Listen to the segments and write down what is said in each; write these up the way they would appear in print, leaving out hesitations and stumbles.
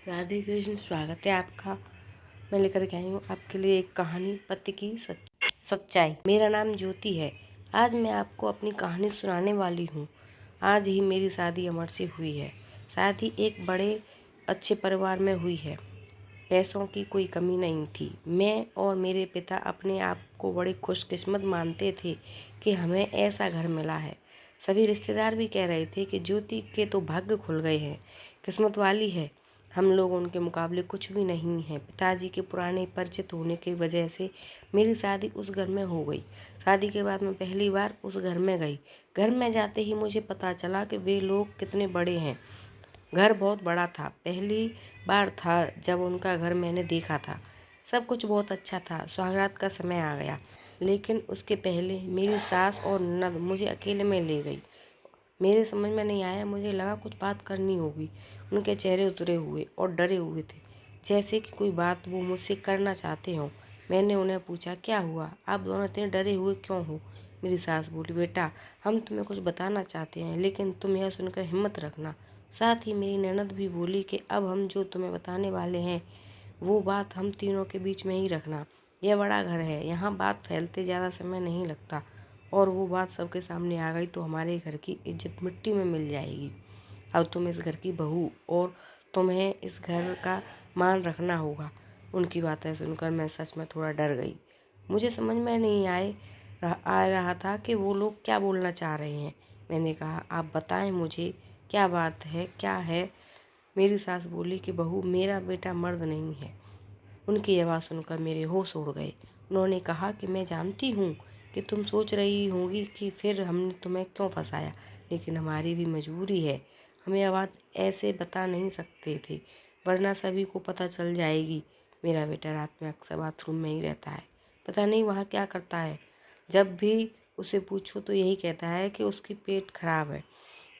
राधे कृष्ण। स्वागत है आपका। मैं लेकर के आई हूँ आपके लिए एक कहानी, पति की सच्चाई। मेरा नाम ज्योति है। आज मैं आपको अपनी कहानी सुनाने वाली हूँ। आज ही मेरी शादी अमर से हुई है। शादी एक बड़े अच्छे परिवार में हुई है। पैसों की कोई कमी नहीं थी। मैं और मेरे पिता अपने आप को बड़े खुशकिस्मत मानते थे कि हमें ऐसा घर मिला है। सभी रिश्तेदार भी कह रहे थे कि ज्योति के तो भाग्य खुल गए हैं, किस्मत वाली है। हम लोग उनके मुकाबले कुछ भी नहीं हैं। पिताजी के पुराने परिचित होने की वजह से मेरी शादी उस घर में हो गई। शादी के बाद मैं पहली बार उस घर में गई। घर में जाते ही मुझे पता चला कि वे लोग कितने बड़े हैं। घर बहुत बड़ा था। पहली बार था जब उनका घर मैंने देखा था। सब कुछ बहुत अच्छा था। सुहागरात का समय आ गया, लेकिन उसके पहले मेरी सास और ननद मुझे अकेले में ले गई। मेरे समझ में नहीं आया। मुझे लगा कुछ बात करनी होगी। उनके चेहरे उतरे हुए और डरे हुए थे, जैसे कि कोई बात वो मुझसे करना चाहते हों। मैंने उन्हें पूछा, क्या हुआ? आप दोनों इतने डरे हुए क्यों हो? मेरी सास बोली, बेटा, हम तुम्हें कुछ बताना चाहते हैं, लेकिन तुम यह सुनकर हिम्मत रखना। साथ ही मेरी ननद भी बोली कि अब हम जो तुम्हें बताने वाले हैं वो बात हम तीनों के बीच में ही रखना। यह बड़ा घर है, यहाँ बात फैलते ज़्यादा समय नहीं लगता, और वो बात सबके सामने आ गई तो हमारे घर की इज्जत मिट्टी में मिल जाएगी। अब तुम इस घर की बहू और तुम्हें इस घर का मान रखना होगा। उनकी बातें सुनकर मैं सच में थोड़ा डर गई। मुझे समझ में नहीं आ रहा था कि वो लोग क्या बोलना चाह रहे हैं। मैंने कहा, आप बताएं मुझे, क्या बात है, क्या है? मेरी सास बोली कि बहू, मेरा बेटा मर्द नहीं है। उनकी आवाज़ सुनकर मेरे होश उड़ गए। उन्होंने कहा कि मैं जानती हूँ कि तुम सोच रही होंगी कि फिर हमने तुम्हें क्यों फंसाया, लेकिन हमारी भी मजबूरी है। हम यह बात ऐसे बता नहीं सकते थे, वरना सभी को पता चल जाएगी। मेरा बेटा रात में अक्सर बाथरूम में ही रहता है। पता नहीं वहाँ क्या करता है। जब भी उसे पूछो तो यही कहता है कि उसकी पेट खराब है।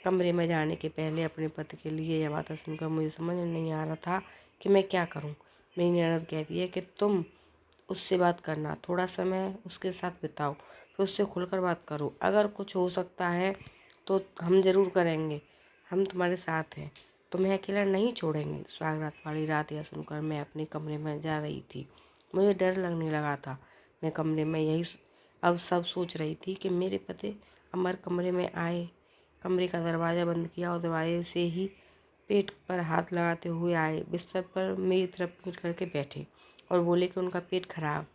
कमरे में जाने के पहले अपने पति के लिए यह बातें सुनकर मुझे समझ नहीं आ रहा था कि मैं क्या करूं। मेरी ननद कहती है कि तुम उससे बात करना, थोड़ा समय उसके साथ बिताओ, फिर उससे खुलकर बात करो। अगर कुछ हो सकता है तो हम ज़रूर करेंगे। हम तुम्हारे साथ हैं, तुम्हें अकेला नहीं छोड़ेंगे। सुहागरात वाली रात यह सुनकर मैं अपने कमरे में जा रही थी। मुझे डर लगने लगा था। मैं कमरे में यही अब सब सोच रही थी कि मेरे पति अमर कमरे में आए, कमरे का दरवाज़ा बंद किया और दरवाजे से ही पेट पर हाथ लगाते हुए आए, बिस्तर पर मेरी तरफ पीट करके बैठे और बोले कि उनका पेट खराब।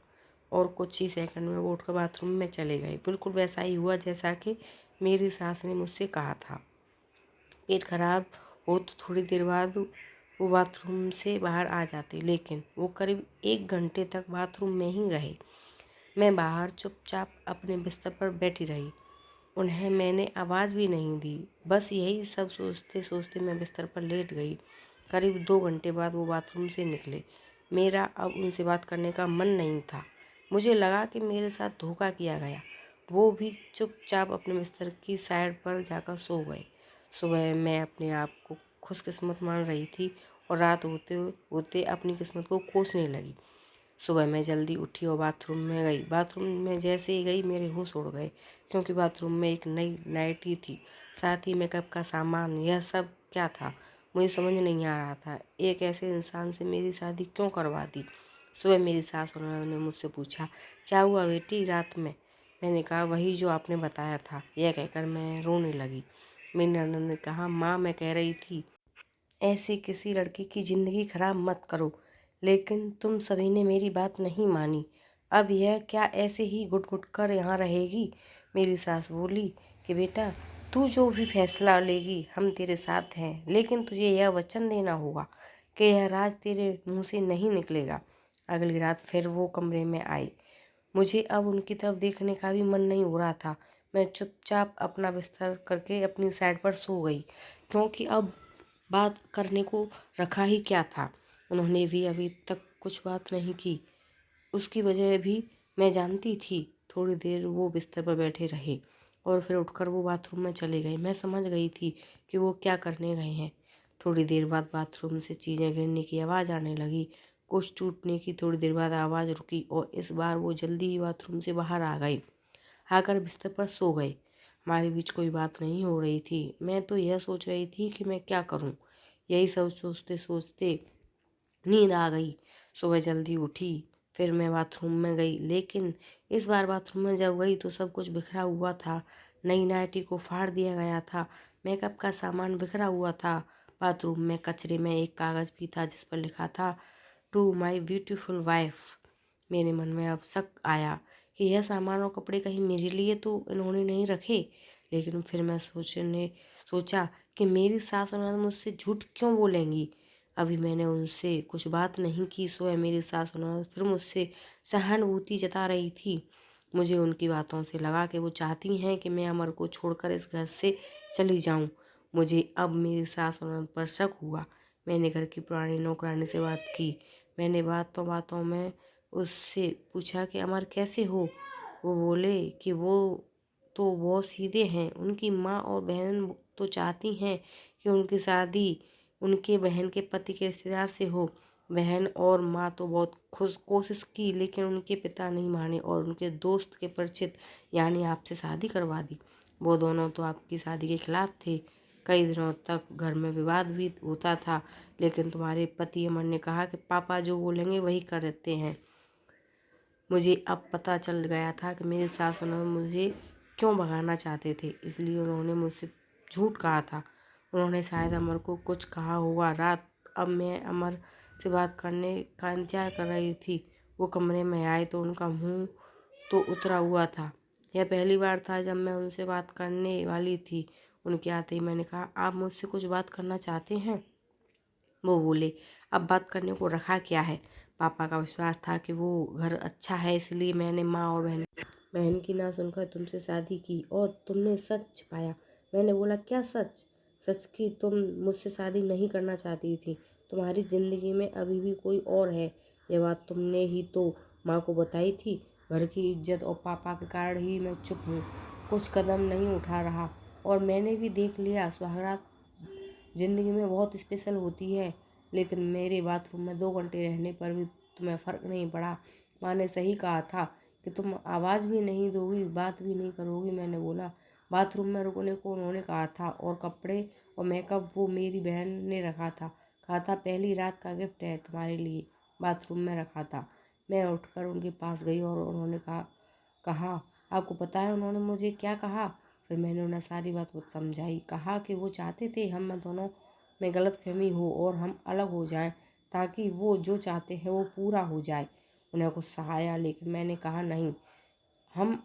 और कुछ ही सेकंड में वो उठकर बाथरूम में चले गए। बिल्कुल वैसा ही हुआ जैसा कि मेरी सास ने मुझसे कहा था। पेट खराब हो तो थोड़ी देर बाद वो बाथरूम से बाहर आ जाते, लेकिन वो करीब 1 घंटे तक बाथरूम में ही रहे। मैं बाहर चुपचाप अपने बिस्तर पर बैठी रही। उन्हें मैंने आवाज़ भी नहीं दी। बस यही सब सोचते सोचते मैं बिस्तर पर लेट गई। करीब 2 घंटे बाद वो बाथरूम से निकले। मेरा अब उनसे बात करने का मन नहीं था। मुझे लगा कि मेरे साथ धोखा किया गया। वो भी चुपचाप अपने बिस्तर की साइड पर जाकर सो गए। सुबह मैं अपने आप को खुशकिस्मत मान रही थी और रात होते होते अपनी किस्मत को कोसने लगी। सुबह मैं जल्दी उठी और बाथरूम में गई। बाथरूम में जैसे ही गई मेरे होश उड़ गए, क्योंकि बाथरूम में एक नई नाइटी थी, साथ ही मेकअप का सामान। यह सब क्या था, मुझे समझ नहीं आ रहा था। एक ऐसे इंसान से मेरी शादी क्यों करवा दी? सुबह मेरी सास और ननद ने मुझसे पूछा, क्या हुआ बेटी रात में? मैंने कहा, वही जो आपने बताया था। यह कहकर मैं रोने लगी। मेरी ननद ने कहा, माँ, मैं कह रही थी ऐसी किसी लड़की की ज़िंदगी खराब मत करो, लेकिन तुम सभी ने मेरी बात नहीं मानी। अब यह क्या ऐसे ही घुट घुट कर यहाँ रहेगी? मेरी सास बोली कि बेटा, तू जो भी फैसला लेगी हम तेरे साथ हैं, लेकिन तुझे यह वचन देना होगा कि यह राज तेरे मुंह से नहीं निकलेगा। अगली रात फिर वो कमरे में आई। मुझे अब उनकी तरफ देखने का भी मन नहीं हो रहा था। मैं चुपचाप अपना बिस्तर करके अपनी साइड पर सो गई, क्योंकि अब बात करने को रखा ही क्या था। उन्होंने भी अभी तक कुछ बात नहीं की। उसकी वजह भी मैं जानती थी। थोड़ी देर वो बिस्तर पर बैठे रहे और फिर उठकर वो बाथरूम में चले गए। मैं समझ गई थी कि वो क्या करने गए हैं। थोड़ी देर बाद बाथरूम से चीज़ें गिरने की आवाज़ आने लगी। कुछ टूटने की थोड़ी देर बाद आवाज़ रुकी और इस बार वो जल्दी ही बाथरूम से बाहर आ गए, आकर बिस्तर पर सो गए। हमारे बीच कोई बात नहीं हो रही थी। मैं तो यह सोच रही थी कि मैं क्या करूं। यही सब सोचते सोचते नींद आ गई। सुबह जल्दी उठी, फिर मैं बाथरूम में गई, लेकिन इस बार बाथरूम में जब गई तो सब कुछ बिखरा हुआ था। नई नाइटी को फाड़ दिया गया था, मेकअप का सामान बिखरा हुआ था। बाथरूम में कचरे में एक कागज़ भी था जिस पर लिखा था, टू माई ब्यूटीफुल वाइफ। मेरे मन में अब शक आया कि यह सामान और कपड़े कहीं मेरे लिए तो इन्होंने नहीं रखे। लेकिन फिर मैं सोचा कि मेरी सास और ननद मुझसे झूठ क्यों बोलेंगी। अभी मैंने उनसे कुछ बात नहीं की, सोए मेरी सास और ननद फिर मुझसे सहानुभूति जता रही थी। मुझे उनकी बातों से लगा कि वो चाहती हैं कि मैं अमर को छोड़कर इस घर से चली जाऊं। मुझे अब मेरी सास और ननद पर शक हुआ। मैंने घर की पुरानी नौकरानी से बात की। मैंने बातों में उससे पूछा कि अमर कैसे हो। वो बोले कि वो तो बहुत सीधे हैं। उनकी माँ और बहन तो चाहती हैं कि उनकी शादी उनके बहन के पति के रिश्तेदार से हो। बहन और माँ तो बहुत खुश कोशिश की, लेकिन उनके पिता नहीं माने और उनके दोस्त के परिचित यानी आपसे शादी करवा दी। वो दोनों तो आपकी शादी के खिलाफ थे। कई दिनों तक घर में विवाद भी होता था, लेकिन तुम्हारे पति अमर ने कहा कि पापा जो बोलेंगे वही करते हैं। मुझे अब पता चल गया था कि मेरी सास ननद मुझे क्यों भगाना चाहते थे, इसलिए उन्होंने मुझसे झूठ कहा था। उन्होंने शायद अमर को कुछ कहा होगा। रात अब मैं अमर से बात करने का इंतजार कर रही थी। वो कमरे में आए तो उनका मुंह तो उतरा हुआ था। यह पहली बार था जब मैं उनसे बात करने वाली थी। उनके आते ही मैंने कहा, आप मुझसे कुछ बात करना चाहते हैं? वो बोले, अब बात करने को रखा क्या है। पापा का विश्वास था कि वो घर अच्छा है, इसलिए मैंने माँ और बहन की ना सुनकर तुमसे शादी की और तुमने सच छिपाया। मैंने बोला, क्या सच? सच कि तुम मुझसे शादी नहीं करना चाहती थी। तुम्हारी ज़िंदगी में अभी भी कोई और है। ये बात तुमने ही तो माँ को बताई थी। घर की इज्जत और पापा के कारण ही मैं चुप हूँ, कुछ कदम नहीं उठा रहा। और मैंने भी देख लिया, सुहागरात ज़िंदगी में बहुत स्पेशल होती है। लेकिन मेरे बाथरूम में 2 घंटे रहने पर भी तुम्हें फ़र्क नहीं पड़ा। माँ ने सही कहा था कि तुम आवाज़ भी नहीं दोगी, बात भी नहीं करोगी। मैंने बोला, बाथरूम में रुकने को उन्होंने कहा था और कपड़े और मेकअप वो मेरी बहन ने रखा था। कहा था पहली रात का गिफ्ट है तुम्हारे लिए, बाथरूम में रखा था। मैं उठकर उनके पास गई और उन्होंने कहा, आपको पता है उन्होंने मुझे क्या कहा? फिर मैंने उन्हें सारी बात समझाई। कहा कि वो चाहते थे हम दोनों में गलतफहमी हो और हम अलग हो जाएं, ताकि वो जो चाहते हैं वो पूरा हो जाए। उन्हें गुस्सा आया, लेकिन मैंने कहा नहीं, हम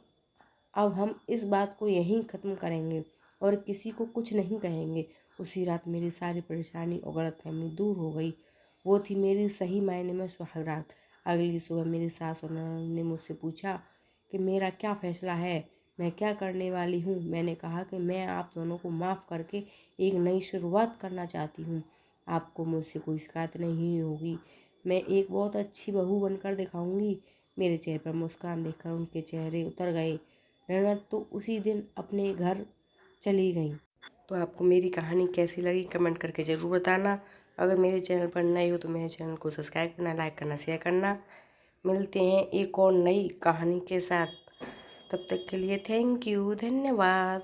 हम इस बात को यहीं ख़त्म करेंगे और किसी को कुछ नहीं कहेंगे। उसी रात मेरी सारी परेशानी और गलतफहमी दूर हो गई। वो थी मेरी सही मायने में सुहागरात। अगली सुबह मेरी सास और ननद ने मुझसे पूछा कि मेरा क्या फ़ैसला है, मैं क्या करने वाली हूँ। मैंने कहा कि मैं आप दोनों को माफ़ करके एक नई शुरुआत करना चाहती हूँ। आपको मुझसे कोई शिकायत नहीं होगी। मैं एक बहुत अच्छी बहू बनकर दिखाऊंगी। मेरे चेहरे पर मुस्कान देखकर उनके चेहरे उतर गए। ननद तो उसी दिन अपने घर चली गई। तो आपको मेरी कहानी कैसी लगी कमेंट करके ज़रूर बताना। अगर मेरे चैनल पर नए हो तो मेरे चैनल को सब्सक्राइब करना, लाइक करना, शेयर करना। मिलते हैं एक और नई कहानी के साथ। तब तक के लिए थैंक यू, धन्यवाद।